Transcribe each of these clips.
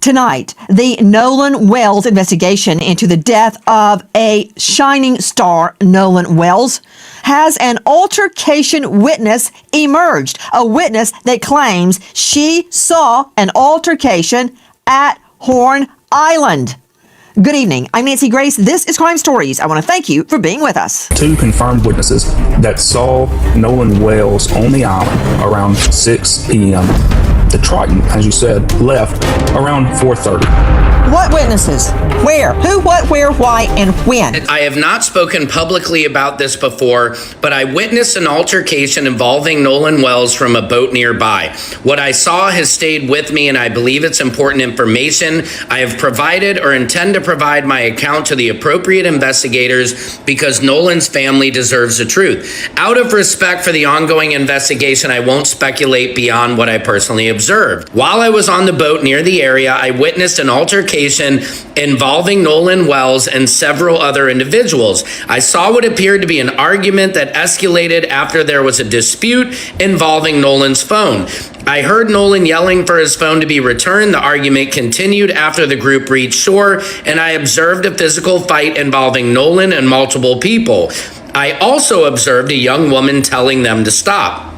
Tonight, the Nolan Wells investigation into the death of a shining star, Nolan Wells, has an altercation witness emerged. A witness that claims she saw an altercation at Horn Island. Good evening. I'm Nancy Grace. This is Crime Stories. I want to thank you for being with us. Two confirmed witnesses that saw Nolan Wells on the island around 6 p.m. The Triton, as you said, left around 4:30. What witnesses? Where? Who, what, where, why, and when? I have not spoken publicly about this before, but I witnessed an altercation involving Nolan Wells from a boat nearby. What I saw has stayed with me, and I believe it's important information. I have provided or intend to provide my account to the appropriate investigators because Nolan's family deserves the truth. Out of respect for the ongoing investigation, I won't speculate beyond what I personally observed. While I was on the boat near the area, I witnessed an altercation involving Nolan Wells and several other individuals. I saw what appeared to be an argument that escalated after there was a dispute involving Nolan's phone. I heard Nolan yelling for his phone to be returned. The argument continued after the group reached shore, and I observed a physical fight involving Nolan and multiple people. I also observed a young woman telling them to stop.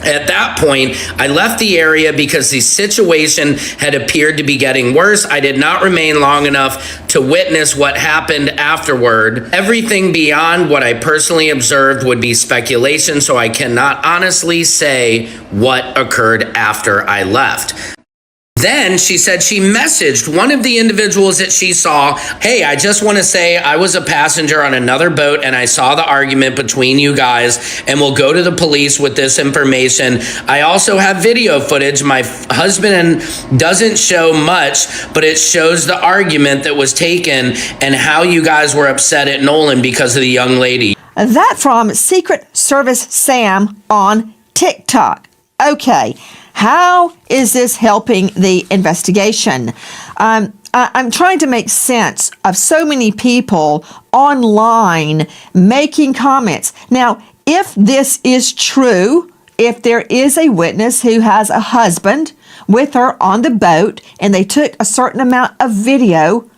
At that point, I left the area because the situation had appeared to be getting worse. I did not remain long enough to witness what happened afterward. Everything beyond what I personally observed would be speculation, so I cannot honestly say what occurred after I left. Then she said she messaged one of the individuals that she saw, "Hey, I just want to say I was a passenger on another boat and I saw the argument between you guys and we'll go to the police with this information. I also have video footage. My husband doesn't show much, but it shows the argument that was taken and how you guys were upset at Nolan because of the young lady." That from Secret Service Sam on TikTok. Okay. How is this helping the investigation? I'm trying to make sense of so many people online making comments. Now, if this is true, if there is a witness who has a husband with her on the boat and they took a certain amount of video,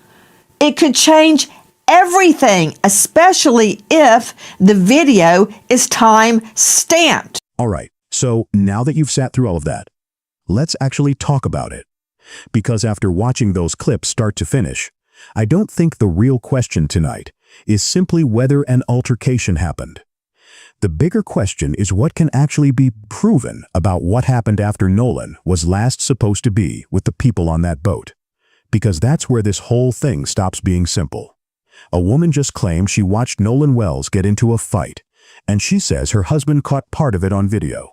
it could change everything, especially if the video is time stamped. All right. So now that you've sat through all of that, let's actually talk about it. Because after watching those clips start to finish, I don't think the real question tonight is simply whether an altercation happened. The bigger question is what can actually be proven about what happened after Nolan was last supposed to be with the people on that boat. Because that's where this whole thing stops being simple. A woman just claimed she watched Nolan Wells get into a fight, and she says her husband caught part of it on video.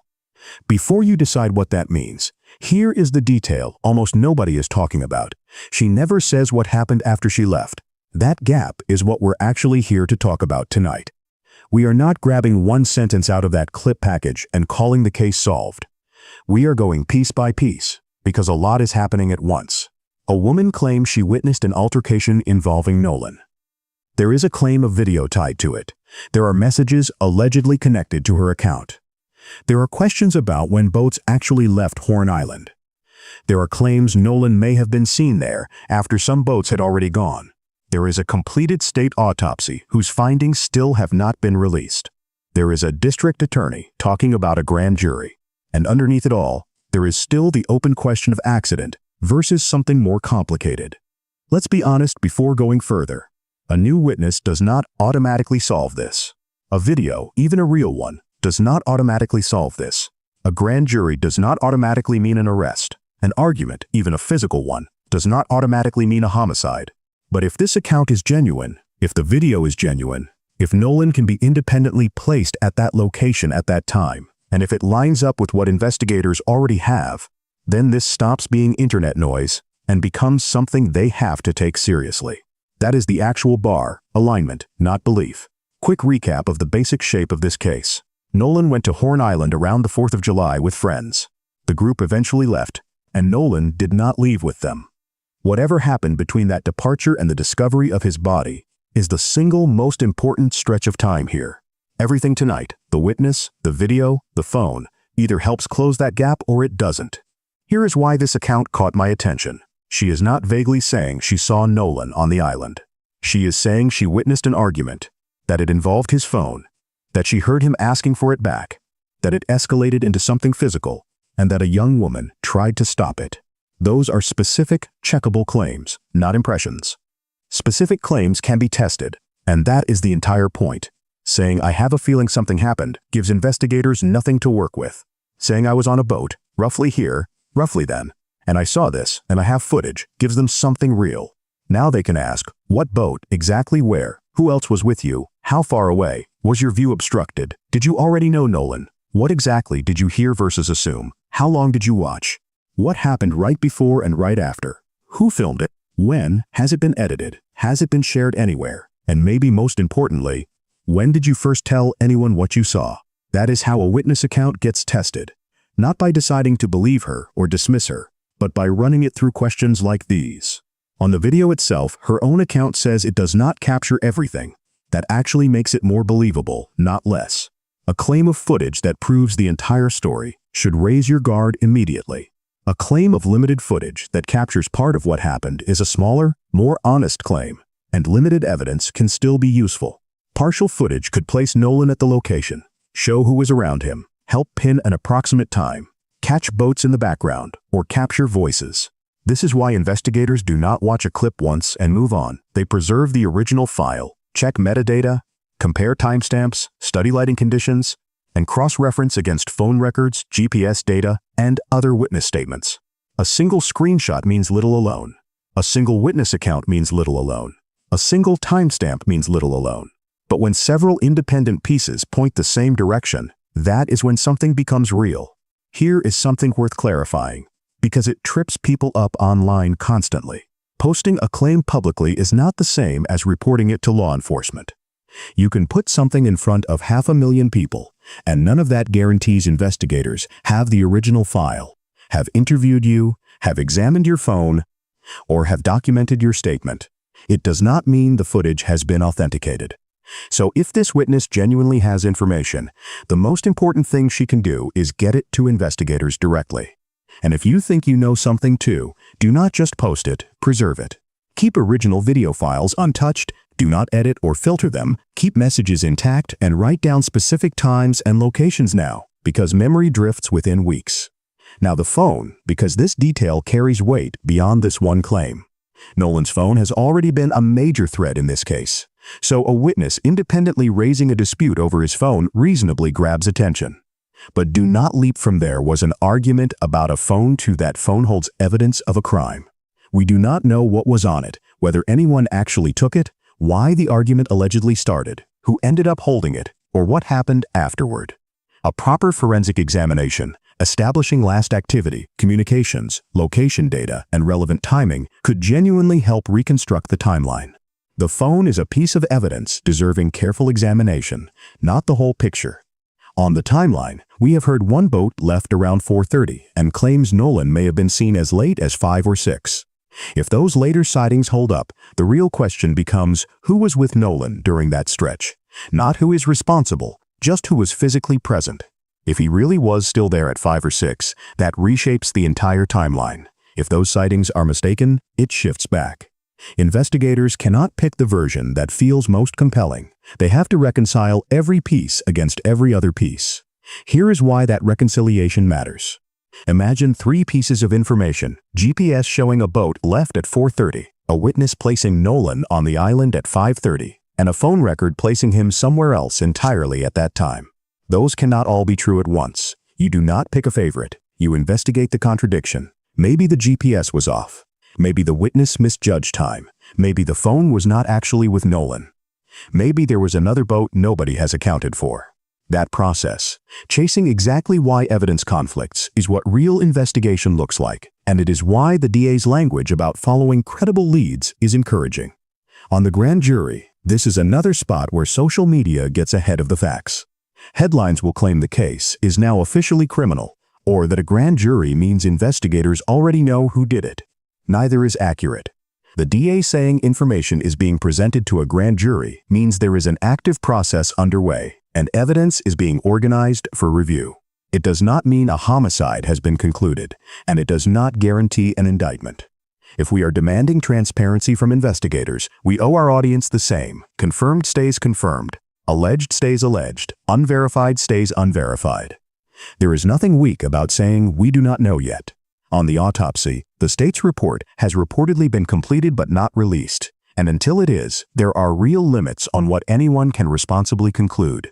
Before you decide what that means, here is the detail almost nobody is talking about. She never says what happened after she left. That gap is what we're actually here to talk about tonight. We are not grabbing one sentence out of that clip package and calling the case solved. We are going piece by piece, because a lot is happening at once. A woman claims she witnessed an altercation involving Nolan. There is a claim of video tied to it. There are messages allegedly connected to her account. There are questions about when boats actually left Horn Island. There are claims Nolan may have been seen there after some boats had already gone. There is a completed state autopsy whose findings still have not been released. There is a district attorney talking about a grand jury. And underneath it all, there is still the open question of accident versus something more complicated. Let's be honest before going further. A new witness does not automatically solve this. A video, even a real one, does not automatically solve this. A grand jury does not automatically mean an arrest. An argument, even a physical one, does not automatically mean a homicide. But if this account is genuine, if the video is genuine, if Nolan can be independently placed at that location at that time, and if it lines up with what investigators already have, then this stops being internet noise and becomes something they have to take seriously. That is the actual bar, alignment, not belief. Quick recap of the basic shape of this case. Nolan went to Horn Island around the 4th of July with friends. The group eventually left, and Nolan did not leave with them. Whatever happened between that departure and the discovery of his body is the single most important stretch of time here. Everything tonight, the witness, the video, the phone, either helps close that gap or it doesn't. Here is why this account caught my attention. She is not vaguely saying she saw Nolan on the island. She is saying she witnessed an argument, that it involved his phone, that she heard him asking for it back, that it escalated into something physical, and that a young woman tried to stop it. Those are specific, checkable claims, not impressions. Specific claims can be tested, and that is the entire point. Saying I have a feeling something happened gives investigators nothing to work with. Saying I was on a boat, roughly here, roughly then, and I saw this, and I have footage, gives them something real. Now they can ask, what boat, exactly where, who else was with you, how far away, was your view obstructed, did you already know Nolan, what exactly did you hear versus assume, how long did you watch, what happened right before and right after, who filmed it, when, has it been edited, has it been shared anywhere, and maybe most importantly, when did you first tell anyone what you saw? That is how a witness account gets tested. Not by deciding to believe her or dismiss her, but by running it through questions like these. On the video itself, her own account says it does not capture everything. That actually makes it more believable, not less. A claim of footage that proves the entire story should raise your guard immediately. A claim of limited footage that captures part of what happened is a smaller, more honest claim, and limited evidence can still be useful. Partial footage could place Nolan at the location, show who was around him, help pin an approximate time, catch boats in the background, or capture voices. This is why investigators do not watch a clip once and move on. They preserve the original file, check metadata, compare timestamps, study lighting conditions, and cross-reference against phone records, GPS data, and other witness statements. A single screenshot means little alone. A single witness account means little alone. A single timestamp means little alone. But when several independent pieces point the same direction, that is when something becomes real. Here is something worth clarifying, because it trips people up online constantly. Posting a claim publicly is not the same as reporting it to law enforcement. You can put something in front of 500,000 people, and none of that guarantees investigators have the original file, have interviewed you, have examined your phone, or have documented your statement. It does not mean the footage has been authenticated. So if this witness genuinely has information, the most important thing she can do is get it to investigators directly. And if you think you know something too, do not just post it, preserve it. Keep original video files untouched, do not edit or filter them, keep messages intact, and write down specific times and locations now, because memory drifts within weeks. Now the phone, because this detail carries weight beyond this one claim. Nolan's phone has already been a major thread in this case. So a witness independently raising a dispute over his phone reasonably grabs attention. But do not leap from there was an argument about a phone to that phone holds evidence of a crime. We do not know what was on it, whether anyone actually took it, why the argument allegedly started, who ended up holding it, or what happened afterward. A proper forensic examination, establishing last activity, communications, location data, and relevant timing could genuinely help reconstruct the timeline. The phone is a piece of evidence deserving careful examination, not the whole picture. On the timeline, we have heard one boat left around 4:30 and claims Nolan may have been seen as late as 5 or 6. If those later sightings hold up, the real question becomes who was with Nolan during that stretch? Not who is responsible, just who was physically present. If he really was still there at 5 or 6, that reshapes the entire timeline. If those sightings are mistaken, it shifts back. Investigators cannot pick the version that feels most compelling. They have to reconcile every piece against every other piece. Here is why that reconciliation matters. Imagine 3 pieces of information: GPS showing a boat left at 4:30, a witness placing Nolan on the island at 5:30, and a phone record placing him somewhere else entirely at that time. Those cannot all be true at once. You do not pick a favorite. You investigate the contradiction. Maybe the GPS was off. Maybe the witness misjudged time. Maybe the phone was not actually with Nolan. Maybe there was another boat nobody has accounted for. That process, chasing exactly why evidence conflicts, is what real investigation looks like, and it is why the DA's language about following credible leads is encouraging. On the grand jury, this is another spot where social media gets ahead of the facts. Headlines will claim the case is now officially criminal, or that a grand jury means investigators already know who did it. Neither is accurate. The DA saying information is being presented to a grand jury means there is an active process underway, and evidence is being organized for review. It does not mean a homicide has been concluded, and it does not guarantee an indictment. If we are demanding transparency from investigators, we owe our audience the same. Confirmed stays confirmed. Alleged stays alleged. Unverified stays unverified. There is nothing weak about saying we do not know yet. On the autopsy, the state's report has reportedly been completed but not released. And until it is, there are real limits on what anyone can responsibly conclude.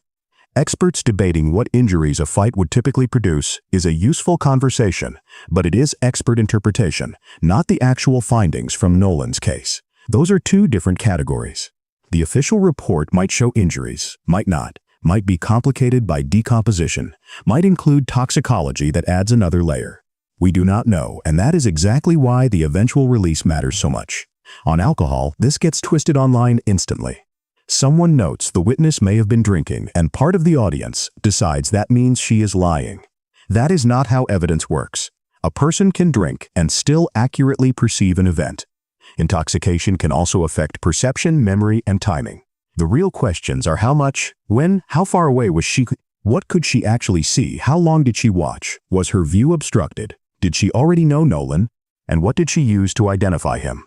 Experts debating what injuries a fight would typically produce is a useful conversation, but it is expert interpretation, not the actual findings from Nolan's case. Those are two different categories. The official report might show injuries, might not, might be complicated by decomposition, might include toxicology that adds another layer. We do not know, and that is exactly why the eventual release matters so much. On alcohol, this gets twisted online instantly. Someone notes the witness may have been drinking, and part of the audience decides that means she is lying. That is not how evidence works. A person can drink and still accurately perceive an event. Intoxication can also affect perception, memory, and timing. The real questions are how much, when, how far away was she, what could she actually see, how long did she watch, was her view obstructed, did she already know Nolan, and what did she use to identify him?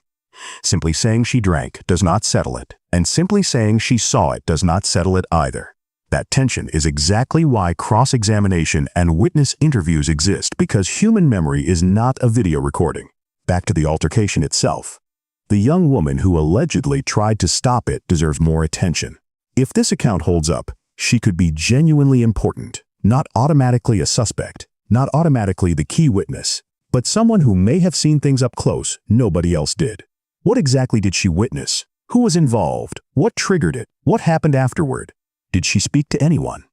Simply saying she drank does not settle it, and simply saying she saw it does not settle it either. That tension is exactly why cross-examination and witness interviews exist, because human memory is not a video recording. Back to the altercation itself. The young woman who allegedly tried to stop it deserves more attention. If this account holds up, she could be genuinely important, not automatically a suspect, not automatically the key witness, but someone who may have seen things up close nobody else did. What exactly did she witness? Who was involved? What triggered it? What happened afterward? Did she speak to anyone?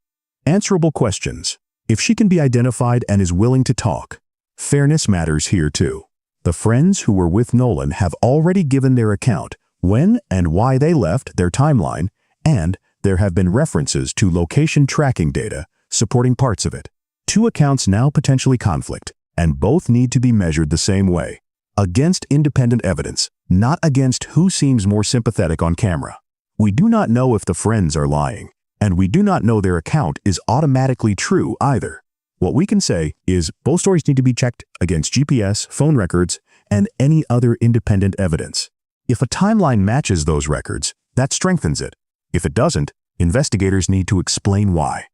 Answerable questions. If she can be identified and is willing to talk, fairness matters here too. The friends who were with Nolan have already given their account, when and why they left, their timeline, and there have been references to location tracking data supporting parts of it. Two accounts now potentially conflict, and both need to be measured the same way. Against independent evidence, not against who seems more sympathetic on camera. We do not know if the friends are lying, and we do not know their account is automatically true either. What we can say is both stories need to be checked against GPS, phone records, and any other independent evidence. If a timeline matches those records, that strengthens it. If it doesn't, investigators need to explain why.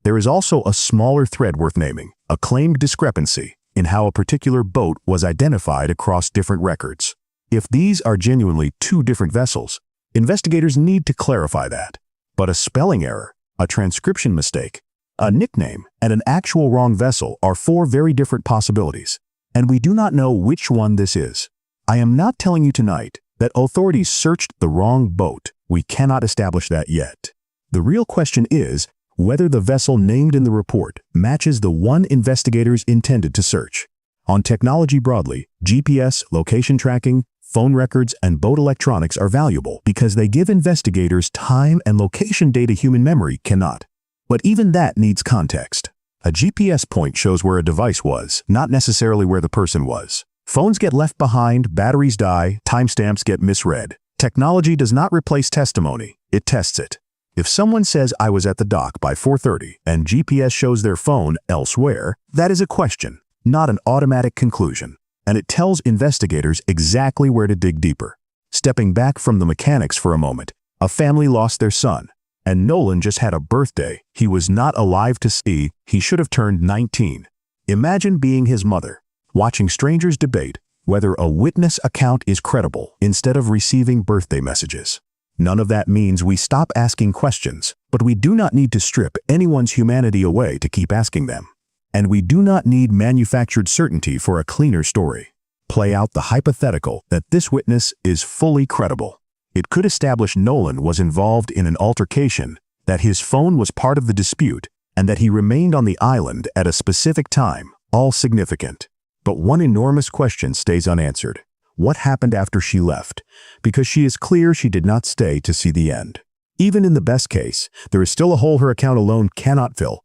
There is also a smaller thread worth naming, a claimed discrepancy in how a particular boat was identified across different records. If these are genuinely two different vessels, investigators need to clarify that. But a spelling error, a transcription mistake, a nickname, and an actual wrong vessel are four very different possibilities, and we do not know which one this is. I am not telling you tonight that authorities searched the wrong boat. We cannot establish that yet. The real question is whether the vessel named in the report matches the one investigators intended to search. On technology broadly, GPS, location tracking, phone records, and boat electronics are valuable because they give investigators time and location data human memory cannot. But even that needs context. A GPS point shows where a device was, not necessarily where the person was. Phones get left behind, batteries die, timestamps get misread. Technology does not replace testimony, it tests it. If someone says I was at the dock by 4:30 and GPS shows their phone elsewhere, that is a question, not an automatic conclusion, and it tells investigators exactly where to dig deeper. Stepping back from the mechanics for a moment, a family lost their son, and Nolan just had a birthday he was not alive to see. He should have turned 19. Imagine being his mother, watching strangers debate whether a witness account is credible instead of receiving birthday messages. None of that means we stop asking questions, but we do not need to strip anyone's humanity away to keep asking them. And we do not need manufactured certainty for a cleaner story. Play out the hypothetical that this witness is fully credible. It could establish Nolan was involved in an altercation, that his phone was part of the dispute, and that he remained on the island at a specific time, all significant. But one enormous question stays unanswered. What happened after she left? Because she is clear she did not stay to see the end. Even in the best case, there is still a hole her account alone cannot fill,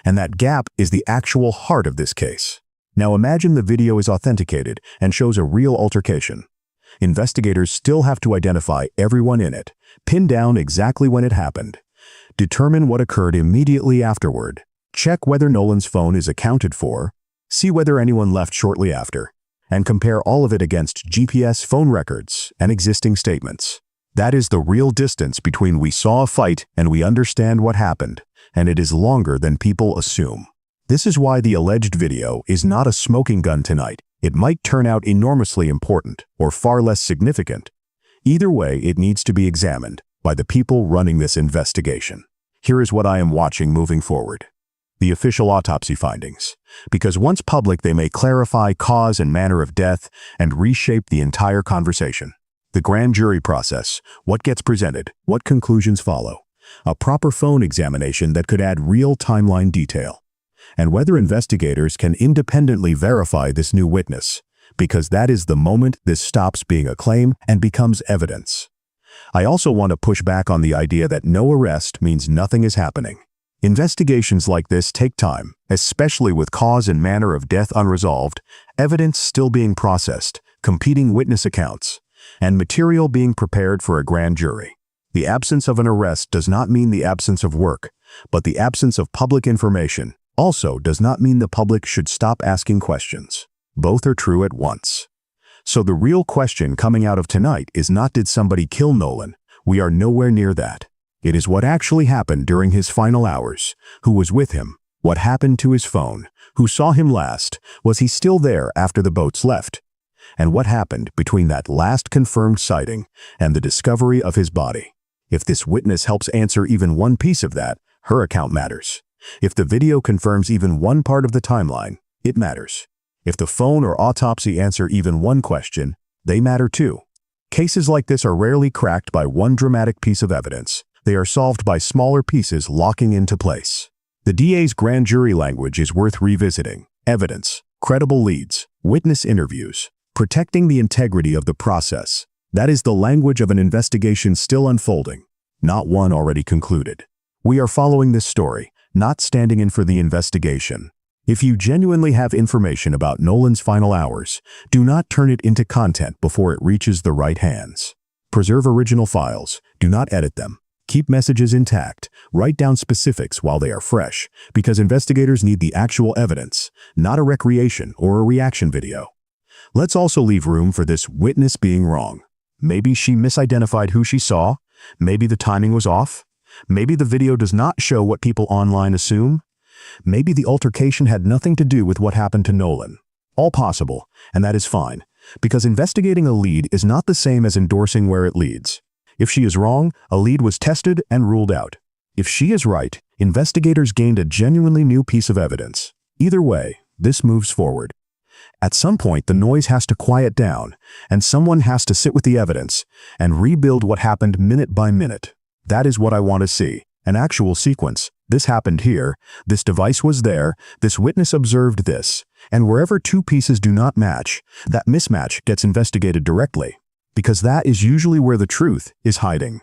and that gap is the actual heart of this case. Now imagine the video is authenticated and shows a real altercation. Investigators still have to identify everyone in it, pin down exactly when it happened, determine what occurred immediately afterward, check whether Nolan's phone is accounted for, see whether anyone left shortly after, and compare all of it against GPS phone records and existing statements. That is the real distance between we saw a fight and we understand what happened, and it is longer than people assume. This is why the alleged video is not a smoking gun tonight. It might turn out enormously important or far less significant. Either way, it needs to be examined by the people running this investigation. Here is what I am watching moving forward. The official autopsy findings. Because once public, they may clarify cause and manner of death and reshape the entire conversation. The grand jury process, what gets presented, what conclusions follow. A proper phone examination that could add real timeline detail. And whether investigators can independently verify this new witness, because that is the moment this stops being a claim and becomes evidence. I also want to push back on the idea that no arrest means nothing is happening. Investigations like this take time, especially with cause and manner of death unresolved, evidence still being processed, competing witness accounts, and material being prepared for a grand jury. The absence of an arrest does not mean the absence of work, but the absence of public information also does not mean the public should stop asking questions. Both are true at once. So the real question coming out of tonight is not did somebody kill Nolan? We are nowhere near that. It is what actually happened during his final hours, who was with him, what happened to his phone, who saw him last, was he still there after the boats left, and what happened between that last confirmed sighting and the discovery of his body. If this witness helps answer even one piece of that, her account matters. If the video confirms even one part of the timeline, it matters. If the phone or autopsy answer even one question, they matter too. Cases like this are rarely cracked by one dramatic piece of evidence. They are solved by smaller pieces locking into place. The DA's grand jury language is worth revisiting. Evidence, credible leads, witness interviews, protecting the integrity of the process. That is the language of an investigation still unfolding, not one already concluded. We are following this story, not standing in for the investigation. If you genuinely have information about Nolan's final hours, do not turn it into content before it reaches the right hands. Preserve original files. Do not edit them. Keep messages intact. Write down specifics while they are fresh, because investigators need the actual evidence, not a recreation or a reaction video. Let's also leave room for this witness being wrong. Maybe she misidentified who she saw. Maybe the timing was off. Maybe the video does not show what people online assume. Maybe the altercation had nothing to do with what happened to Nolan. All possible, and that is fine, because investigating a lead is not the same as endorsing where it leads. If she is wrong, a lead was tested and ruled out. If she is right, investigators gained a genuinely new piece of evidence. Either way, this moves forward. At some point, the noise has to quiet down, and someone has to sit with the evidence and rebuild what happened minute by minute. That is what I want to see, an actual sequence. This happened here, this device was there, this witness observed this, and wherever two pieces do not match, that mismatch gets investigated directly, because that is usually where the truth is hiding.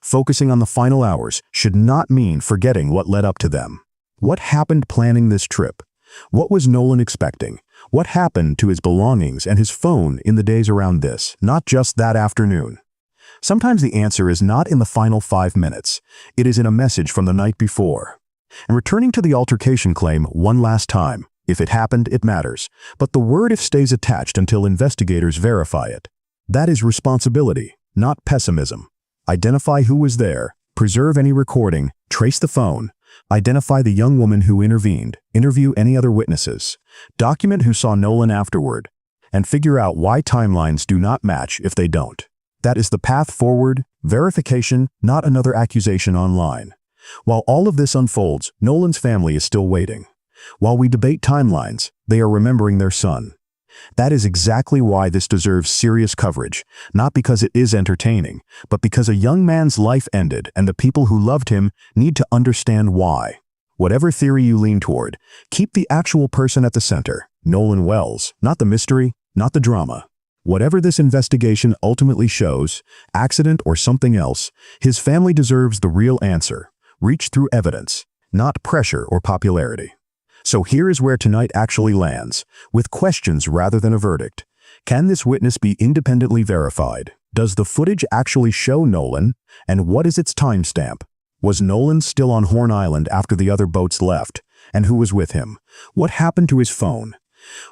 Focusing on the final hours should not mean forgetting what led up to them. What happened planning this trip? What was Nolan expecting? What happened to his belongings and his phone in the days around this, not just that afternoon? Sometimes the answer is not in the final 5 minutes. It is in a message from the night before. And returning to the altercation claim one last time, if it happened, it matters. But the word if stays attached until investigators verify it. That is responsibility, not pessimism. Identify who was there, preserve any recording, trace the phone, identify the young woman who intervened, interview any other witnesses, document who saw Nolan afterward, and figure out why timelines do not match if they don't. That is the path forward, verification, not another accusation online. While all of this unfolds, Nolan's family is still waiting. While we debate timelines, they are remembering their son. That is exactly why this deserves serious coverage, not because it is entertaining, but because a young man's life ended and the people who loved him need to understand why. Whatever theory you lean toward, keep the actual person at the center, Nolan Wells, not the mystery, not the drama. Whatever this investigation ultimately shows, accident or something else, his family deserves the real answer, reached through evidence, not pressure or popularity. So here is where tonight actually lands, with questions rather than a verdict. Can this witness be independently verified? Does the footage actually show Nolan? And what is its timestamp? Was Nolan still on Horn Island after the other boats left? And who was with him? What happened to his phone?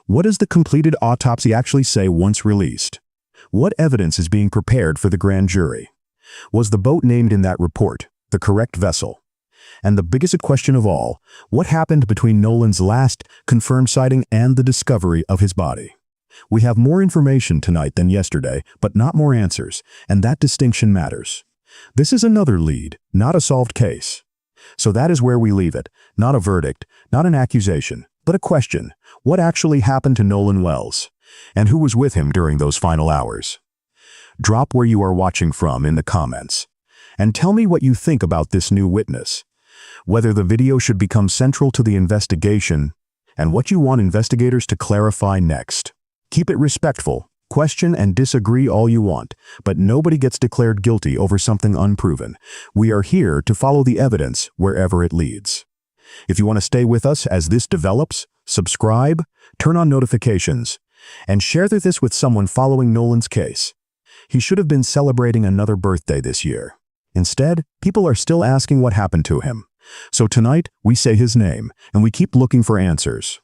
What does the completed autopsy actually say once released? What evidence is being prepared for the grand jury? Was the boat named in that report the correct vessel? And the biggest question of all, what happened between Nolan's last confirmed sighting and the discovery of his body? We have more information tonight than yesterday, but not more answers, and that distinction matters. This is another lead, not a solved case. So that is where we leave it, not a verdict, not an accusation, but a question. What actually happened to Nolan Wells? And who was with him during those final hours? Drop where you are watching from in the comments. And tell me what you think about this new witness. Whether the video should become central to the investigation, and what you want investigators to clarify next. Keep it respectful, question and disagree all you want, but nobody gets declared guilty over something unproven. We are here to follow the evidence wherever it leads. If you want to stay with us as this develops, subscribe, turn on notifications, and share this with someone following Nolan's case. He should have been celebrating another birthday this year. Instead, people are still asking what happened to him. So tonight, we say his name, and we keep looking for answers.